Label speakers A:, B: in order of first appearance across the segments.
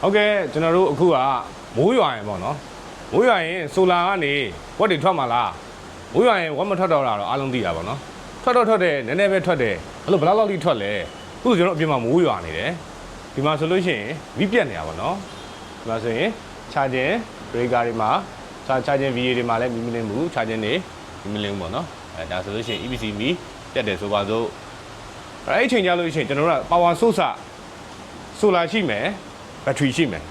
A: ဟုတ်ကဲ့ကျွန်တော်တို့အခုကမိုးရွာရင်ပေါ့နော်မိုးရွာရင်ဆိုလာကနေဝက်တွေထွက်မှာလားမိုးရွာရင်ဝက်မထွက်တော့တာတော့အားလုံးသိတာပေါ့နော်ထွက်တယ်နည်းနည်းပဲထွက်တယ်အဲ့လိုဘယ်လောက်ထိထွက်လဲအခုကျွန်တော်အပြင်မှာမိုးရွာနေတယ်ဒီမှာဆိုလို့ရှိရင်မီးပြတ်နေတာပေါ့နော်ဒီမှာဆိုရင်ချာဂျင်ဘရိကာတွေမှာချာဂျင် VA တွေမှာလည်းမီးမလင်းဘူးချာဂျင်တွေမီးမလင်းဘူးပေါ့နော်အဲဒါဆိုလို့ရှိရင် EPC မီးပြတ်တယ်ဆိုပါစို့အဲ့အချိန်ကြလို့ရှိရင်ကျွန်တော်တို့က power source ဆိုလာရှိမယ်ဘက်ထရီရှိမယ်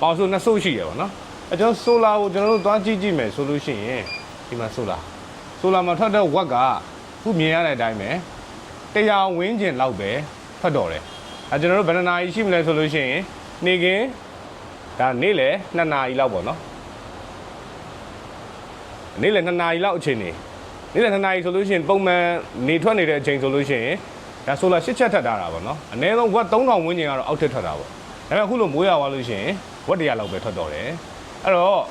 A: ပေါင်ဆိုနှစ်စုရှိရပါတော့အဲကျွန်တော်ဆိုလာကိုကျွန်တော်တို့သွားကြည့်မယ်ဆိုလို့ရှိရင်ဒီမှာဆိုလာမှာထွက်တဲ့ဝက်ကခုမြင်ရတဲ့အတိုင်းပဲ100ဝန်းကျင်လောက်ပဲထွက်တော့တယ်အဲကျွန်တော်တို့ဘယ်နှနာရီရှိမလဲဆိုလို့ရှိရင်နေကင်းဒါနေ့လေ2နာရီလောက်ပေါ့နော်နေ့လေ2နာရီလောက်အချိန်နေ့လေ2နာရီဆိုလို့ရှိရင်ပုံမှန်နေထွက်နေတဲ့အချိန်ဆိုလို့ရှိရင်ဒါဆိုလာ8ချက်ထပ်ထားတာပေါ့နော်အနည်းဆုံးဝက်3000ဝန်းကျင်ကတော့အောက်ထစ်ထွက်တာပေါ့ဒါပေမဲ့အခုလိုမိုးရွာသွားလို့ရှိရင်ဝက်100လောက်ပဲထွက်တော့တယ်အဲ့တော့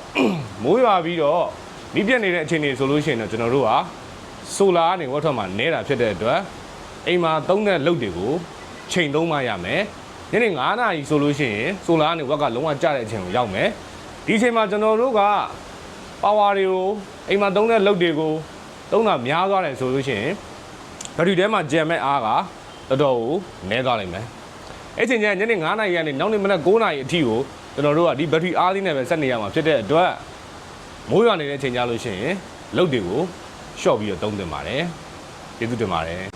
A: မိုးရွာပြီးတော့မီးပြတ်နေတဲ့အချိန်တွေဆိုလို့ရှိရင်တော့ကျွန်တော်တို့ကဆိုလာကနေဝက်ထွက်မှာနဲတာဖြစ်တဲ့အတွက်အိမ်မှာသုံးတဲ့လုပ်တွေကိုချိန်သုံးမှရမယ်ညနေ9နာရီဆိုလို့ရှိရင်ဆိုလာကနေဝက်ကလုံးဝကျတဲ့အချိန်ကိုရောက်မယ်ဒီအချိန်မှာကျွန်တော်တို့ကပါဝါတွေကိုအိမ်မှာသုံးတဲ့လုပ်တွေကိုသုံးတာများသွားတယ်ဆိုလို့ရှိရင်ဘက်ထရီထဲမှာဂျမ်မဲ့အားကတော်တော်ကိုနည်းသွားလိမ့်မယ်အဲ့ချိန်ကျရင်ညနေ9နာရီကနေနောက်နေ့မနက်9နာရီအထိကိုကျွန်တော်တို့ကဒီဘက်ထရီအားလေးနဲ့ပဲဆက်နေရမှာဖြစ်တဲ့အတွက်မိုးရွာနေတဲ့အချိန်ကြလို့ရှိရင်လုပ်တွေကိုရှော့ပြီးတော့သုံးသင့်ပါတယ်ကျေးဇူးတင်ပါတယ်